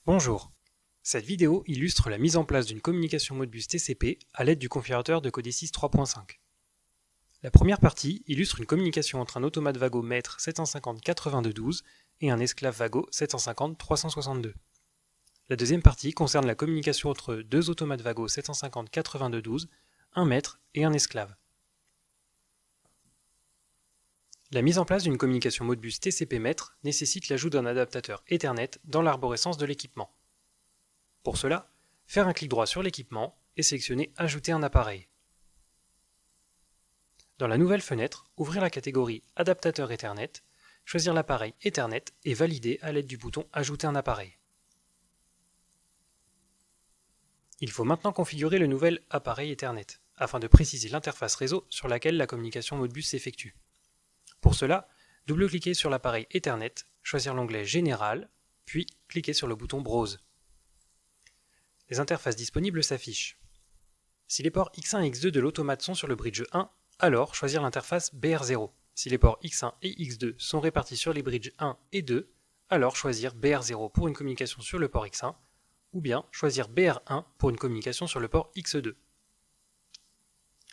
Bonjour. Cette vidéo illustre la mise en place d'une communication Modbus TCP à l'aide du configurateur de Codesys 3.5. La première partie illustre une communication entre un automate Vago maître 750-8212 et un esclave Vago 750-362. La deuxième partie concerne la communication entre deux automates Vago 750-8212, un maître et un esclave. La mise en place d'une communication Modbus TCP maître nécessite l'ajout d'un adaptateur Ethernet dans l'arborescence de l'équipement. Pour cela, faire un clic droit sur l'équipement et sélectionner « Ajouter un appareil ». Dans la nouvelle fenêtre, ouvrir la catégorie « Adaptateur Ethernet », choisir l'appareil Ethernet et valider à l'aide du bouton « Ajouter un appareil ». Il faut maintenant configurer le nouvel appareil Ethernet, afin de préciser l'interface réseau sur laquelle la communication Modbus s'effectue. Pour cela, double-cliquez sur l'appareil Ethernet, choisir l'onglet « Général », puis cliquez sur le bouton « Browse ». Les interfaces disponibles s'affichent. Si les ports X1 et X2 de l'automate sont sur le bridge 1, alors choisir l'interface BR0. Si les ports X1 et X2 sont répartis sur les bridges 1 et 2, alors choisir BR0 pour une communication sur le port X1, ou bien choisir BR1 pour une communication sur le port X2.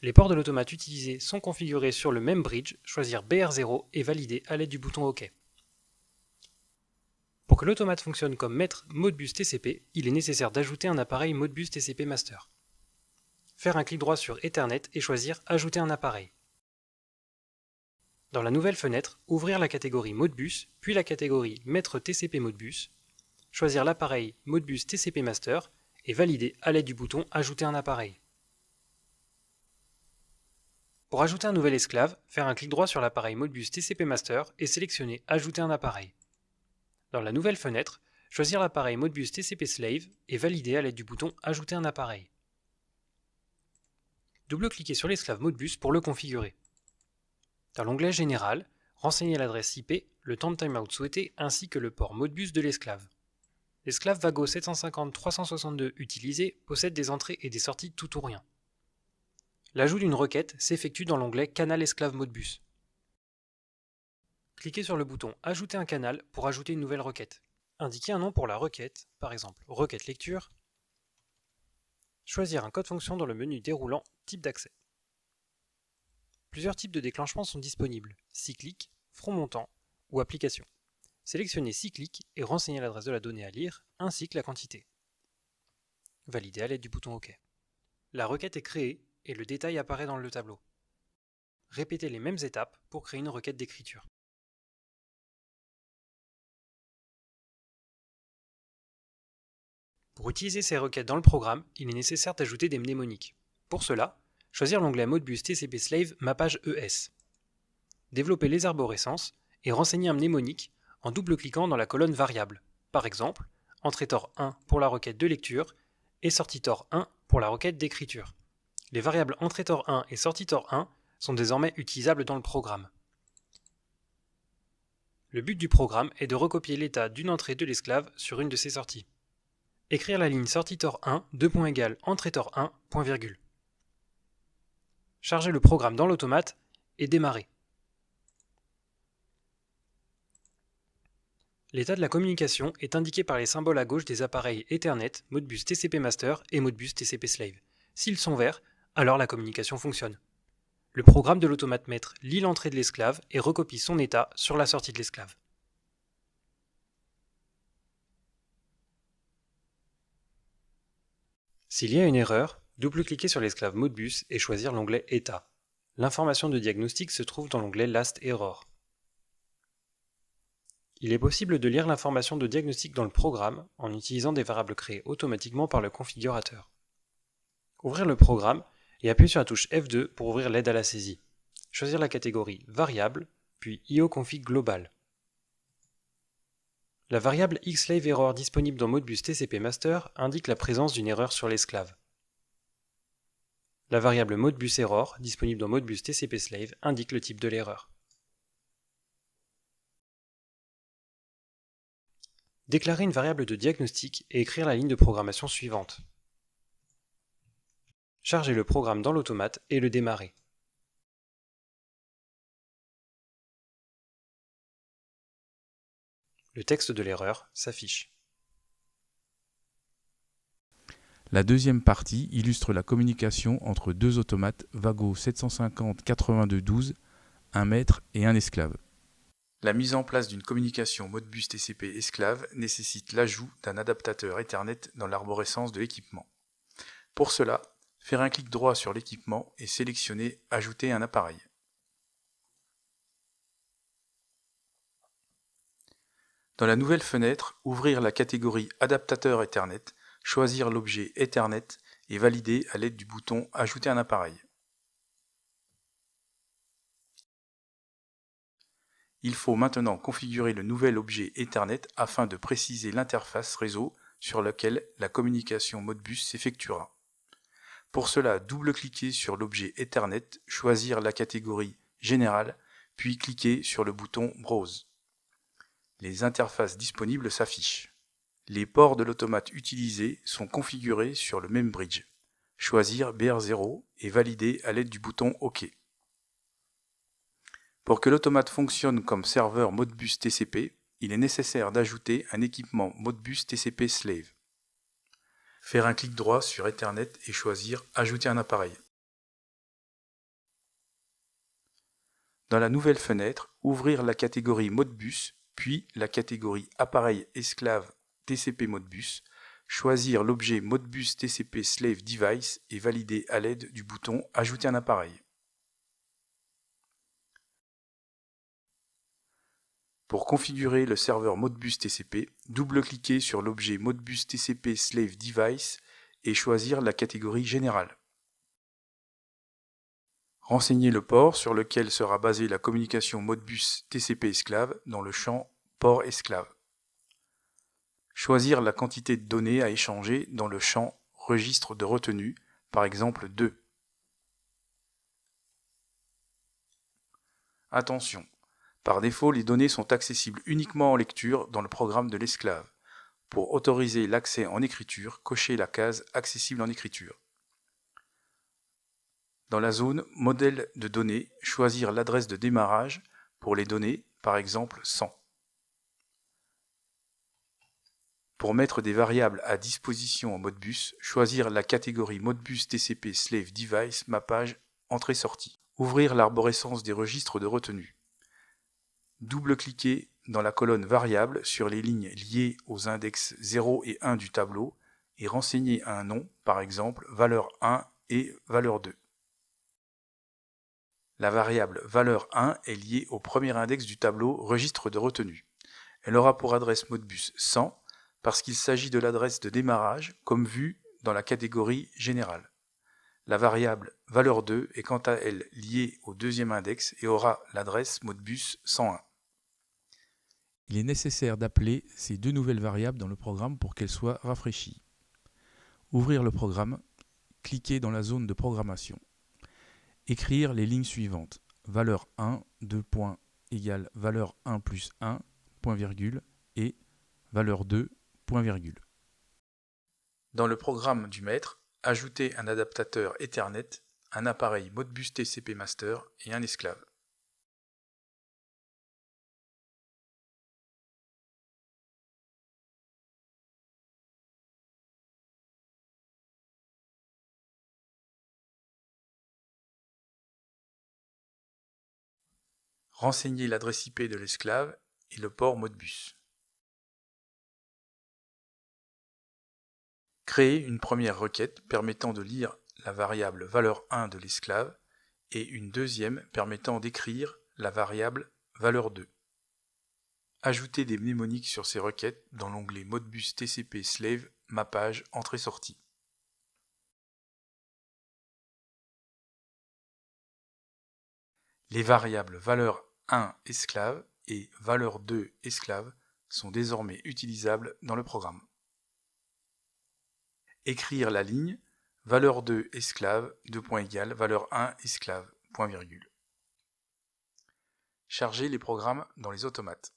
Les ports de l'automate utilisés sont configurés sur le même bridge, choisir BR0 et valider à l'aide du bouton OK. Pour que l'automate fonctionne comme maître Modbus TCP, il est nécessaire d'ajouter un appareil Modbus TCP Master. Faire un clic droit sur Ethernet et choisir « Ajouter un appareil ». Dans la nouvelle fenêtre, ouvrir la catégorie Modbus, puis la catégorie Maître TCP Modbus, choisir l'appareil Modbus TCP Master et valider à l'aide du bouton « Ajouter un appareil ». Pour ajouter un nouvel esclave, faire un clic droit sur l'appareil Modbus TCP Master et sélectionner « Ajouter un appareil ». Dans la nouvelle fenêtre, choisir l'appareil Modbus TCP Slave et valider à l'aide du bouton « Ajouter un appareil ». Double-cliquez sur l'esclave Modbus pour le configurer. Dans l'onglet Général, renseignez l'adresse IP, le temps de timeout souhaité ainsi que le port Modbus de l'esclave. L'esclave Vago 750-362 utilisé possède des entrées et des sorties tout ou rien. L'ajout d'une requête s'effectue dans l'onglet Canal esclave Modbus. Cliquez sur le bouton « Ajouter un canal » pour ajouter une nouvelle requête. Indiquez un nom pour la requête, par exemple « Requête lecture ». Choisir un code fonction dans le menu déroulant « Type d'accès ». Plusieurs types de déclenchements sont disponibles, cyclique, front montant ou application. Sélectionnez cyclique et renseignez l'adresse de la donnée à lire ainsi que la quantité. Validez à l'aide du bouton OK. La requête est créée et le détail apparaît dans le tableau. Répétez les mêmes étapes pour créer une requête d'écriture. Pour utiliser ces requêtes dans le programme, il est nécessaire d'ajouter des mnémoniques. Pour cela, choisir l'onglet Modbus TCP Slave Mappage ES. Développer les arborescences et renseigner un mnémonique en double-cliquant dans la colonne variable. Par exemple, entrée tor 1 pour la requête de lecture et sortie tor 1 pour la requête d'écriture. Les variables entrée tor 1 et sortie tor 1 sont désormais utilisables dans le programme. Le but du programme est de recopier l'état d'une entrée de l'esclave sur une de ses sorties. Écrire la ligne sortie tor 1, entrée tor 1, point virgule. Charger le programme dans l'automate et démarrer. L'état de la communication est indiqué par les symboles à gauche des appareils Ethernet, Modbus TCP Master et Modbus TCP Slave. S'ils sont verts, alors la communication fonctionne. Le programme de l'automate maître lit l'entrée de l'esclave et recopie son état sur la sortie de l'esclave. S'il y a une erreur, double-cliquez sur l'esclave Modbus et choisir l'onglet État. L'information de diagnostic se trouve dans l'onglet Last Error. Il est possible de lire l'information de diagnostic dans le programme en utilisant des variables créées automatiquement par le configurateur. Ouvrir le programme et appuyer sur la touche F2 pour ouvrir l'aide à la saisie. Choisir la catégorie Variable, puis IO-config global. La variable xSlaveError disponible dans Modbus TCP Master indique la présence d'une erreur sur l'esclave. La variable ModbusError disponible dans Modbus TCP Slave indique le type de l'erreur. Déclarer une variable de diagnostic et écrire la ligne de programmation suivante. Charger le programme dans l'automate et le démarrer. Le texte de l'erreur s'affiche. La deuxième partie illustre la communication entre deux automates Vago 750 8212, un maître et un esclave. La mise en place d'une communication Modbus TCP esclave nécessite l'ajout d'un adaptateur Ethernet dans l'arborescence de l'équipement. Pour cela, faire un clic droit sur l'équipement et sélectionner « Ajouter un appareil ». Dans la nouvelle fenêtre, ouvrir la catégorie Adaptateur Ethernet, choisir l'objet Ethernet et valider à l'aide du bouton « Ajouter un appareil ». Il faut maintenant configurer le nouvel objet Ethernet afin de préciser l'interface réseau sur laquelle la communication Modbus s'effectuera. Pour cela, double-cliquez sur l'objet Ethernet, choisir la catégorie Générale, puis cliquez sur le bouton Browse. Les interfaces disponibles s'affichent. Les ports de l'automate utilisé sont configurés sur le même bridge. Choisir BR0 et valider à l'aide du bouton OK. Pour que l'automate fonctionne comme serveur Modbus TCP, il est nécessaire d'ajouter un équipement Modbus TCP Slave. Faire un clic droit sur Ethernet et choisir « Ajouter un appareil ». Dans la nouvelle fenêtre, ouvrir la catégorie Modbus, puis la catégorie Appareil esclave TCP Modbus, choisir l'objet Modbus TCP Slave Device et valider à l'aide du bouton « Ajouter un appareil ». Pour configurer le serveur Modbus TCP, double-cliquez sur l'objet Modbus TCP Slave Device et choisir la catégorie Générale. Renseignez le port sur lequel sera basée la communication Modbus TCP esclave dans le champ Port esclave. Choisir la quantité de données à échanger dans le champ Registre de retenue, par exemple 2. Attention! Par défaut, les données sont accessibles uniquement en lecture dans le programme de l'esclave. Pour autoriser l'accès en écriture, cochez la case « Accessible en écriture ». Dans la zone « Modèle de données », choisir l'adresse de démarrage pour les données, par exemple 100. Pour mettre des variables à disposition en Modbus, choisir la catégorie Modbus TCP Slave Device Mappage Entrée-Sortie. Ouvrir l'arborescence des registres de retenue. Double-cliquez dans la colonne Variables sur les lignes liées aux index 0 et 1 du tableau et renseignez un nom, par exemple valeur 1 et valeur 2. La variable valeur 1 est liée au premier index du tableau Registre de retenue. Elle aura pour adresse Modbus 100 parce qu'il s'agit de l'adresse de démarrage comme vu dans la catégorie Générale. La variable valeur 2 est quant à elle liée au deuxième index et aura l'adresse Modbus 101. Il est nécessaire d'appeler ces deux nouvelles variables dans le programme pour qu'elles soient rafraîchies. Ouvrir le programme, cliquez dans la zone de programmation. Écrire les lignes suivantes. Valeur 1, 2 points, égale valeur 1 plus 1, point virgule, et valeur 2, point virgule. Dans le programme du maître, ajoutez un adaptateur Ethernet, un appareil Modbus TCP Master et un esclave. Renseignez l'adresse IP de l'esclave et le port Modbus. Créez une première requête permettant de lire la variable valeur 1 de l'esclave et une deuxième permettant d'écrire la variable valeur 2. Ajoutez des mnémoniques sur ces requêtes dans l'onglet Modbus TCP Slave Mappage Entrée-Sortie. Les variables valeur 1 esclave et valeur 2 esclave sont désormais utilisables dans le programme. Écrire la ligne valeur 2 esclave, valeur 1 esclave, point virgule. Charger les programmes dans les automates.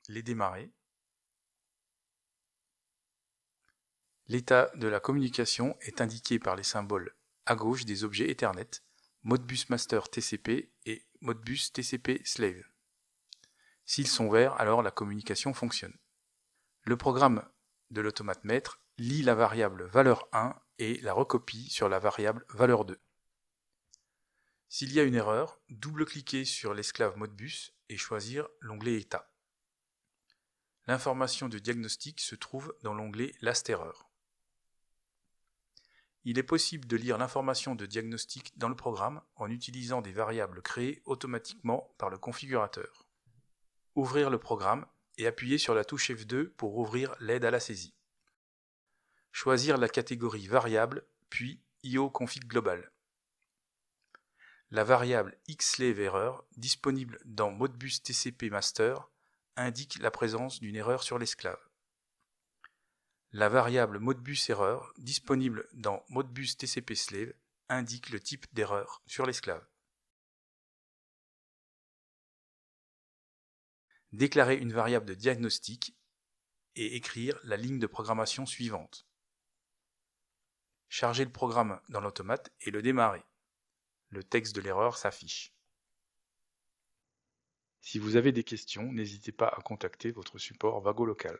Les démarrer. L'état de la communication est indiqué par les symboles à gauche des objets Ethernet, Modbus Master TCP et Modbus TCP Slave. S'ils sont verts, alors la communication fonctionne. Le programme de l'automate maître lit la variable valeur 1 et la recopie sur la variable valeur 2. S'il y a une erreur, double-cliquez sur l'esclave Modbus et choisir l'onglet État. L'information de diagnostic se trouve dans l'onglet Last Error. Il est possible de lire l'information de diagnostic dans le programme en utilisant des variables créées automatiquement par le configurateur. Ouvrir le programme et appuyer sur la touche F2 pour ouvrir l'aide à la saisie. Choisir la catégorie variable, puis IO config global. La variable xSlaveError, disponible dans Modbus TCP Master, indique la présence d'une erreur sur l'esclave. La variable ModbusError, disponible dans Modbus TCP Slave, indique le type d'erreur sur l'esclave. Déclarer une variable de diagnostic et écrire la ligne de programmation suivante. Charger le programme dans l'automate et le démarrer. Le texte de l'erreur s'affiche. Si vous avez des questions, n'hésitez pas à contacter votre support Vago local.